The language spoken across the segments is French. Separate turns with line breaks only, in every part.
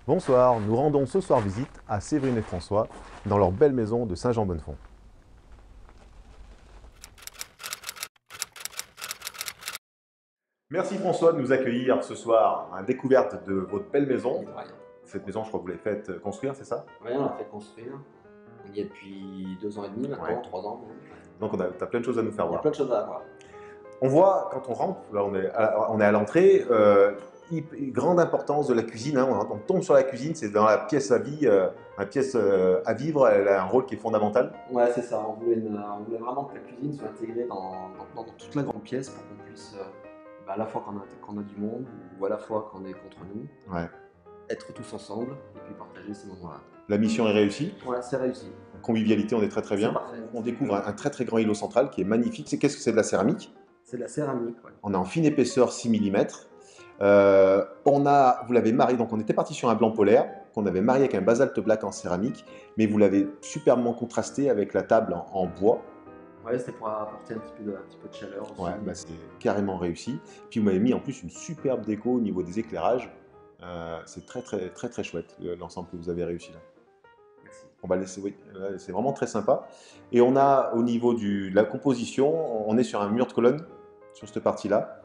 Bonsoir, nous rendons ce soir visite à Séverine et François dans leur belle maison de Saint-Jean-Bonnefond. Merci François de nous accueillir ce soir à la découverte de votre belle maison. Cette maison, je crois que vous l'avez faite construire, c'est ça?
Oui, on l'a fait construire. On y est depuis 2 ans et demi maintenant,
Ouais.
3 ans.
Donc tu as plein de choses à nous faire
Il y a
voir.
plein de choses à voir.
On voit, quand on rentre, là on est à l'entrée, grande importance de la cuisine. Hein, on tombe sur la cuisine, c'est dans la pièce à vie, la pièce à vivre, elle a un rôle qui est fondamental.
Ouais, c'est ça. On voulait vraiment que la cuisine soit intégrée dans toute la grande pièce pour qu'on puisse, à la fois quand on a du monde ou à la fois quand on est contre nous,
Ouais.
être tous ensemble et puis partager ces moments-là.
La mission est réussie.
Ouais, c'est réussi.
Convivialité, on est très très bien.
Parfait.
On découvre un très très grand îlot central qui est magnifique. Qu'est-ce que c'est? De la céramique.
C'est de la céramique, ouais.
On est en fine épaisseur 6 mm. Vous l'avez marié, donc on était parti sur un blanc polaire, qu'on avait marié avec un basalte black en céramique, mais vous l'avez superbement contrasté avec la table en bois.
Ouais, c'était pour apporter un petit peu de chaleur aussi.
Ouais, bah c'est carrément réussi. Puis vous m'avez mis en plus une superbe déco au niveau des éclairages. C'est très très très très chouette l'ensemble que vous avez réussi là.
Merci.
On va laisser, oui, c'est vraiment très sympa. Et on a au niveau de la composition, on est sur un mur de colonne sur cette partie-là.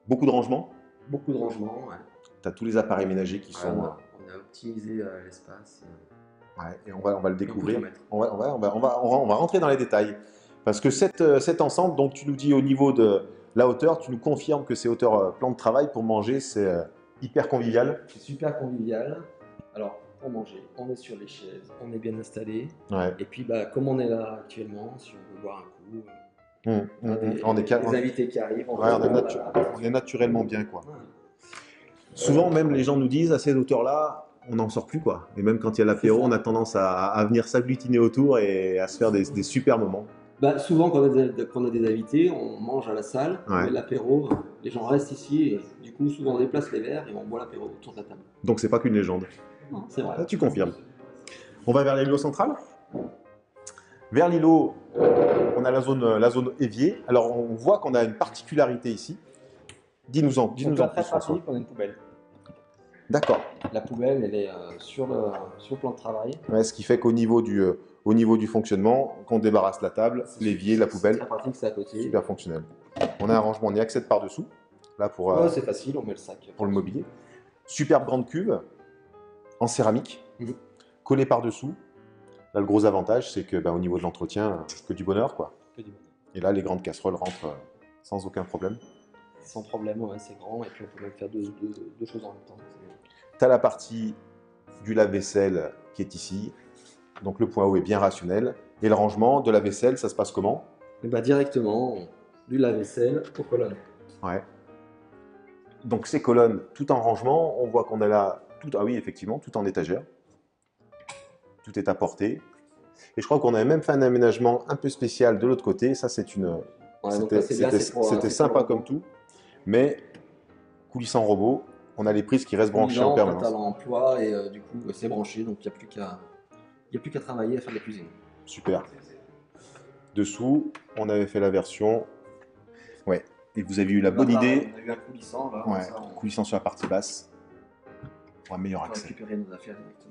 Beaucoup de rangements.
Beaucoup de rangements, ouais.
Tu as tous les appareils ménagers qui sont.
On a optimisé l'espace.
Ouais, et on va le découvrir.
Beaucoup de
On va rentrer dans les détails. Parce que cet ensemble, donc tu nous dis au niveau de la hauteur, tu nous confirmes que c'est hauteur plan de travail pour manger, c'est hyper convivial.
C'est super convivial. Alors, pour manger, on est sur les chaises, on est bien installé.
Ouais.
Et puis, comme on est là actuellement, si on veut boire un coup,
On est
des invités qui arrivent.
on est naturellement bien, quoi.
Ouais.
Souvent, même les gens nous disent à cette hauteur-là, on n'en sort plus, quoi. Et même quand il y a l'apéro, on a tendance à venir s'agglutiner autour et à se faire des super moments.
Souvent, quand on a des invités, on mange à la salle, on met l'apéro, les gens restent ici, et du coup, souvent on déplace les verres et on boit l'apéro autour de la table.
Donc c'est pas qu'une légende.
Non, c'est vrai.
Là, tu confirmes. On va vers l'îlot central. Vers l'îlot, on a la zone évier. Alors on voit qu'on a une particularité ici. Dis-nous-en plus.
Très pratique, on a une poubelle.
D'accord.
La poubelle, elle est sur le plan de travail.
Ouais, ce qui fait qu'au niveau du fonctionnement, qu'on débarrasse la table, l'évier, la poubelle.
Très pratique, c'est à côté.
Super fonctionnel. On a un rangement, on y accède par-dessous. Là pour.
C'est facile, on met le sac.
Pour le mobilier. Superbe grande cuve en céramique, collée par-dessous. Là, le gros avantage, c'est que au niveau de l'entretien, que du bonheur, quoi.
Que du bonheur.
Et là, les grandes casseroles rentrent sans aucun problème.
Sans problème, ouais, c'est grand, et puis on peut même faire deux choses en même temps.
Tu as la partie du lave-vaisselle qui est ici, donc le point haut est bien rationnel. Et le rangement de la vaisselle, ça se passe comment?
Directement, du lave-vaisselle aux colonnes.
Ouais. Donc ces colonnes, tout en rangement, on voit qu'on est là, ah oui, effectivement, tout en étagère. Tout est à portée. Et je crois qu'on avait même fait un aménagement un peu spécial de l'autre côté. Ça, c'était sympa comme tout. Mais coulissant robot, on a les prises qui restent branchées en permanence.
Quand à l'emploi et du coup c'est branché, donc il n'y a plus qu'à travailler à faire de la cuisine.
Super. Dessous, on avait fait la version. Ouais. Et vous avez eu la bonne idée.
On a eu un coulissant là.
Ouais, coulissant sur la partie basse. Pour un meilleur accès.
Récupérer nos affaires directement.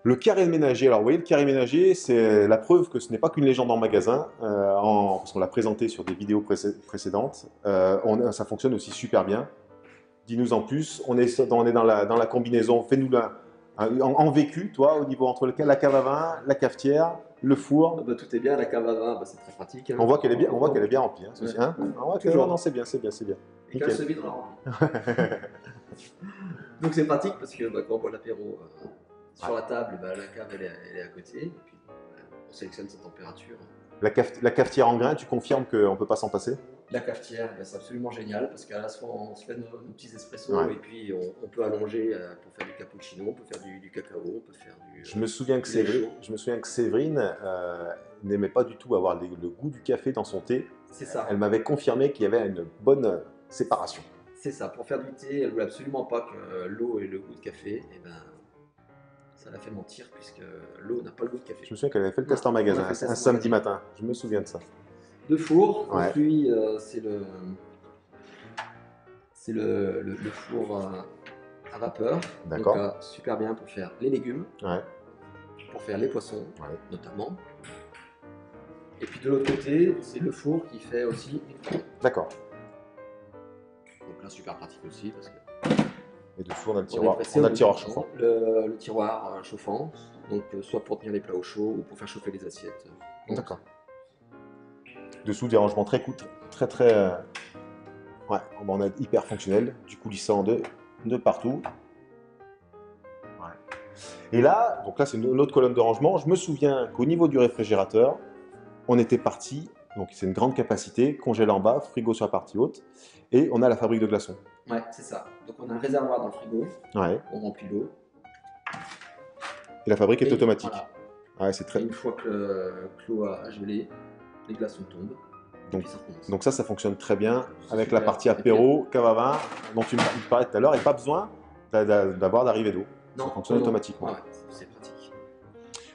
Le carré ménager, alors vous voyez le carré ménager, c'est la preuve que ce n'est pas qu'une légende en magasin, parce qu'on l'a présenté sur des vidéos précédentes, ça fonctionne aussi super bien. Dis-nous en plus, on est dans la combinaison, fais-nous en vécu, toi, au niveau entre la cave à vin, la cafetière, le four.
Tout est bien, la cave à vin, c'est très pratique. Hein.
On voit qu'elle est bien remplie, hein, ceci, hein. Non, c'est bien.
Et qu'elle se vide, on la remplit. Donc c'est pratique parce que quand on boit l'apéro sur la table, la cave elle est à côté, et puis on sélectionne sa température.
La cafetière en grain, tu confirmes qu'on ne peut pas s'en passer?
La cafetière, c'est absolument génial parce qu'à la fois on se fait nos petits espressos et puis on peut allonger pour faire du cappuccino, on peut faire du cacao, on peut faire du.
Je me souviens que Séverine n'aimait pas du tout avoir le goût du café dans son thé.
C'est ça.
Elle m'avait confirmé qu'il y avait une bonne séparation.
C'est ça. Pour faire du thé, elle ne voulait absolument pas que l'eau ait le goût de café. Et ça l'a fait mentir puisque l'eau n'a pas le goût de café.
Je me souviens qu'elle avait fait le test en magasin un samedi matin. Je me souviens de ça.
De four, donc lui c'est le four à vapeur.
D'accord.
Donc là, super bien pour faire les légumes,
Ouais.
pour faire les poissons,
Ouais.
notamment. Et puis de l'autre côté, c'est le four qui fait aussi une fondue.
D'accord.
Donc là, super pratique aussi parce que
Et dessous, on a le
on est
tiroir,
pressé,
on a
on
le
est
tiroir
content.
chauffant.
Le tiroir chauffant, donc soit pour tenir les plats au chaud ou pour faire chauffer les assiettes.
D'accord. Dessous, des rangements très. Ouais, on a hyper fonctionnel, du coulissant de partout. Ouais. Et là, donc là, c'est une autre colonne de rangement. Je me souviens qu'au niveau du réfrigérateur, on était parti, donc c'est une grande capacité, congèle en bas, frigo sur la partie haute, et on a la fabrique de glaçons.
Ouais, c'est ça. Donc on a un réservoir dans le frigo,
Ouais.
on remplit l'eau.
Et la fabrique est
Et
automatique.
voilà.
Ouais, c'est
Et
très.
une fois que l'eau a gelé, les glaçons tombent. Et
Donc,
puis ça recommence.
donc ça fonctionne très bien
C'est
avec
super,
la partie
c'est
apéro, cave à vin, dont tu me parlais tout à l'heure, et pas besoin d'avoir d'arrivée d'eau. Ça
Non,
fonctionne
non.
automatiquement.
Ouais, c'est pratique.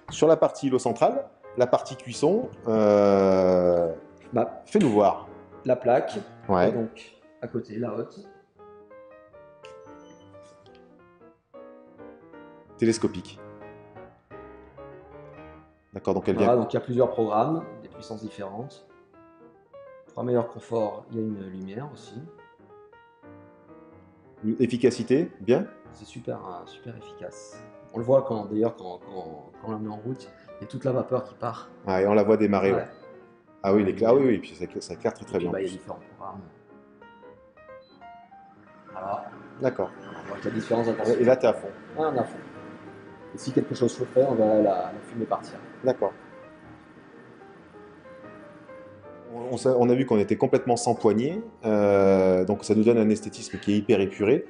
Sur la partie îlot centrale, la partie cuisson,
Bah,
fais-nous voir.
la plaque,
Ouais.
et donc à côté, la hotte.
Télescopique. D'accord, donc elle
Voilà,
vient.
donc il y a plusieurs programmes, des puissances différentes. Pour un meilleur confort, il y a une lumière aussi.
Efficacité, bien.
C'est super, super efficace. On le voit d'ailleurs quand on la met en route, il y a toute la vapeur qui part.
Ah, et on la voit démarrer, ouais.
Ouais.
Ah oui, il éclaire, oui, et puis ça éclaire très
Et
très
puis
bien.
bah,
En
il y a
plus.
différents programmes. Voilà.
D'accord.
On voit qu'il y a différentes intensités.
Et là, tu es à fond.
Ouais, on a fond. Et si quelque chose chauffait, on va la fumée partir.
D'accord. On a vu qu'on était complètement sans poignée, donc ça nous donne un esthétisme qui est hyper épuré.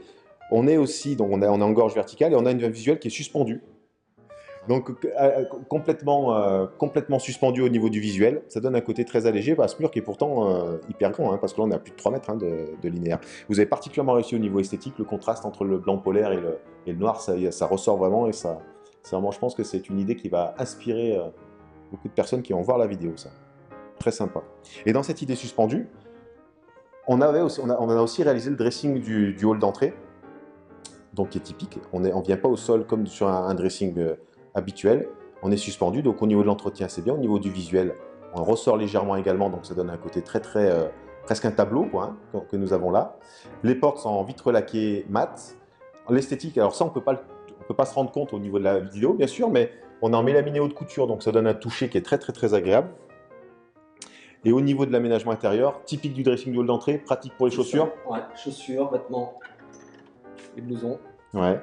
On est aussi, donc on est en gorge verticale et on a une visuelle qui est suspendue. Donc complètement suspendu au niveau du visuel, ça donne un côté très allégé à ce mur qui est pourtant hyper grand, hein, parce que là on a plus de 3 mètres de linéaire. Vous avez particulièrement réussi au niveau esthétique, le contraste entre le blanc polaire et le noir, ça ressort vraiment et ça, vraiment, je pense que c'est une idée qui va inspirer beaucoup de personnes qui vont voir la vidéo, ça. Très sympa. Et dans cette idée suspendue, on a aussi réalisé le dressing du hall d'entrée, donc qui est typique. On ne vient pas au sol comme sur un dressing habituel. On est suspendu, donc au niveau de l'entretien, c'est bien. Au niveau du visuel, on ressort légèrement également, donc ça donne un côté presque un tableau quoi, hein, que nous avons là. Les portes sont en vitre laquée mat. L'esthétique, alors ça, on peut pas se rendre compte au niveau de la vidéo, bien sûr, mais on est en mélaminé haute couture, donc ça donne un toucher qui est très agréable. Et au niveau de l'aménagement intérieur, typique du dressing du hall d'entrée, pratique pour les chaussures.
Ouais, chaussures, vêtements et blousons.
Ouais.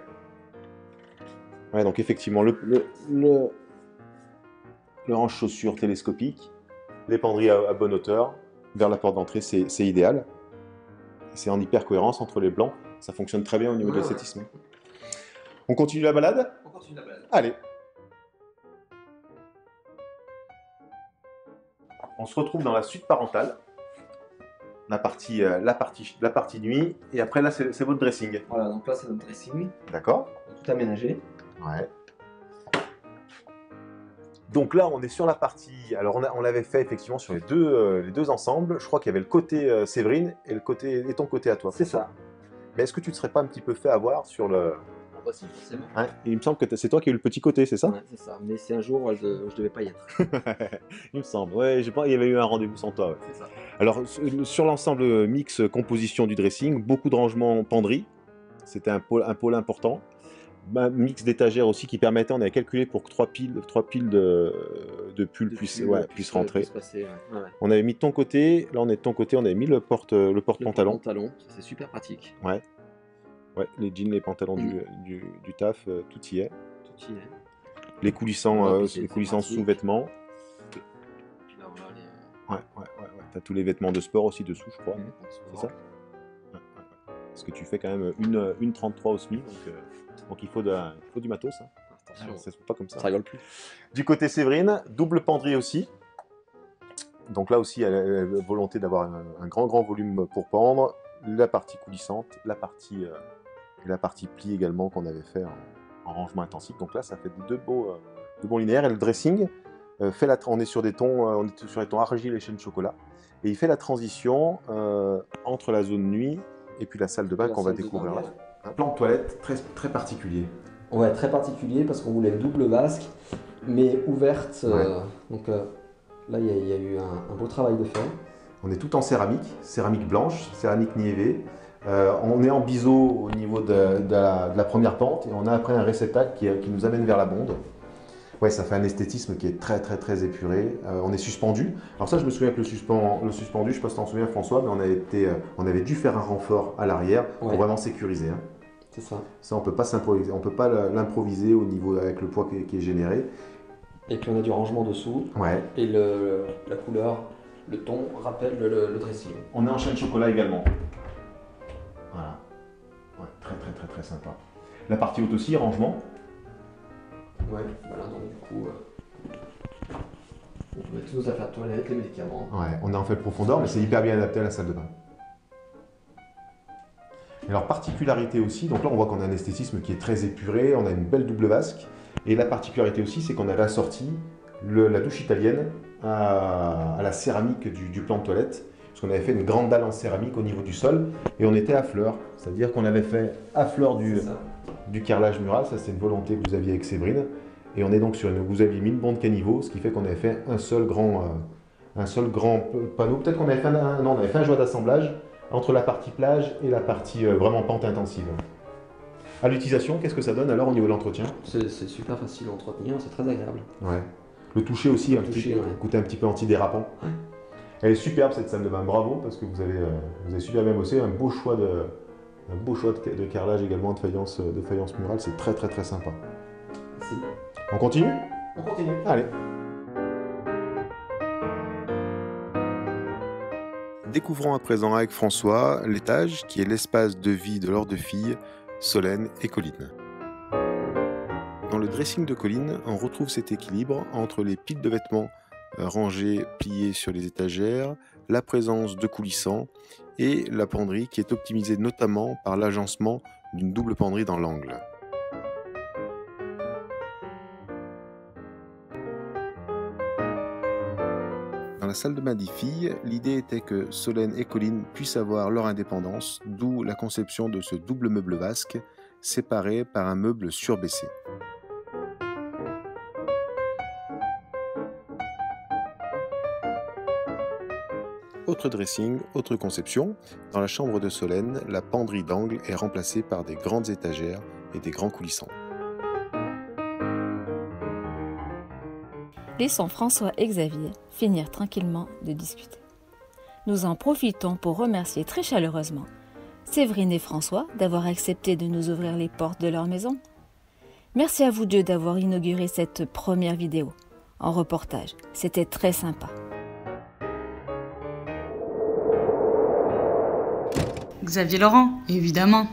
Ouais, donc effectivement, le range chaussures télescopique, les penderies à bonne hauteur, vers la porte d'entrée, c'est idéal. C'est en hyper cohérence entre les blancs. Ça fonctionne très bien au niveau de l'esthétisme. On continue la balade?
On continue la balade.
Allez. On se retrouve dans la suite parentale, la partie nuit, et après là c'est votre dressing.
Voilà, donc là c'est notre dressing.
D'accord.
Tout aménagé.
Ouais. Donc là on est sur la partie, alors on l'avait fait effectivement sur les deux ensembles, je crois qu'il y avait le côté Séverine et ton côté à toi.
C'est ça.
Mais est-ce que tu ne te serais pas un petit peu fait avoir sur le...
Bah si, forcément.
Hein, il me semble que c'est toi qui as eu le petit côté, c'est ça?
Ouais, c'est ça. Mais c'est un jour, je devais pas y être.
Il me semble. Ouais, il y avait eu un rendez-vous sans toi. Ouais.
C'est ça.
Alors, sur l'ensemble mix composition du dressing, beaucoup de rangements penderies. C'était un pôle important. Un mix d'étagères aussi qui permettait, on avait calculé pour que 3 piles de pulls puissent rentrer.
Passer, ouais.
On avait mis de ton côté, là on est de ton côté, on avait mis le porte-pantalon.
C'est super pratique.
Ouais. Ouais, les jeans, les pantalons du taf, tout y est.
Tout y est.
Les coulissants,
pratique.
sous-vêtements.
Puis là, voilà,
Ouais. T'as tous les vêtements de sport aussi dessous, je crois.
c'est
ça? Ouais. Parce que tu fais quand même une 33 au SMI, donc il faut du matos. Hein.
Attention,
ça se fait pas comme ça.
Ça rigole plus.
Du côté Séverine, double penderie aussi. Donc là aussi, elle a la volonté d'avoir un grand volume pour pendre. La partie coulissante, la partie plie également qu'on avait fait en rangement intensif. Donc là, ça fait deux beaux linéaires. Et le dressing, on est sur des tons argile et chêne chocolat. Et il fait la transition entre la zone nuit et puis la salle de bain qu'on va découvrir là. Un plan de toilette très, très particulier.
Ouais, très particulier parce qu'on voulait une double vasque, mais ouverte.
Ouais.
Donc là, il y a eu un beau travail de fait.
On est tout en céramique blanche, céramique niévée. On est en biseau au niveau de la première pente et on a après un réceptacle qui nous amène vers la bonde. Ouais, ça fait un esthétisme qui est très très très épuré. On est suspendu. Alors ça, je me souviens que le suspendu, je ne sais pas si tu t'en souviens François, mais on avait dû faire un renfort à l'arrière pour vraiment sécuriser. Hein.
C'est ça.
Ça, on peut pas s'improviser, on peut pas l'improviser au niveau avec le poids qui est généré.
Et puis on a du rangement dessous.
Ouais.
Et la couleur, le ton rappelle le dressing.
On est en chêne chocolat également. Voilà. Ouais, très très très très sympa. La partie haute aussi, rangement.
Ouais, voilà, donc du coup, on peut mettre tous nos affaires de toilette, les médicaments.
Ouais, on est en fait profondeur, mais c'est hyper bien adapté à la salle de bain. Et alors, particularité aussi, donc là on voit qu'on a un esthétisme qui est très épuré, on a une belle double vasque. Et la particularité aussi, c'est qu'on avait assorti la douche italienne à la céramique du plan de toilette. Parce qu'on avait fait une grande dalle en céramique au niveau du sol et on était à fleur. C'est-à-dire qu'on avait fait à fleur du carrelage mural, ça c'est une volonté que vous aviez avec Séverine. Et on est donc sur vous aviez mis une bande caniveau, ce qui fait qu'on avait fait un seul grand panneau. Peut-être qu'on avait fait on avait fait un joint d'assemblage entre la partie plage et la partie vraiment pente intensive. À l'utilisation, qu'est-ce que ça donne alors au niveau de l'entretien?
C'est super facile à entretenir, c'est très agréable.
Ouais. Le toucher aussi, côté un petit peu antidérapant. Ouais. Elle est superbe cette salle de bain, bravo, parce que vous avez super bien bossé, un beau choix de carrelage également, de faïence murale, c'est très très très sympa.
Merci.
On continue?
On continue.
Allez. Découvrons à présent avec François l'étage qui est l'espace de vie de leurs deux filles, Solène et Colline. Dans le dressing de Colline, on retrouve cet équilibre entre les piles de vêtements rangées, pliées sur les étagères, la présence de coulissants et la penderie qui est optimisée notamment par l'agencement d'une double penderie dans l'angle. Dans la salle de bain des filles, l'idée était que Solène et Colline puissent avoir leur indépendance, d'où la conception de ce double meuble vasque, séparé par un meuble surbaissé. Autre dressing, autre conception. Dans la chambre de Solène, la penderie d'angle est remplacée par des grandes étagères et des grands coulissants.
Laissons François et Xavier finir tranquillement de discuter. Nous en profitons pour remercier très chaleureusement Séverine et François d'avoir accepté de nous ouvrir les portes de leur maison. Merci à vous deux d'avoir inauguré cette première vidéo en reportage. C'était très sympa.
Xavier Laurent, évidemment.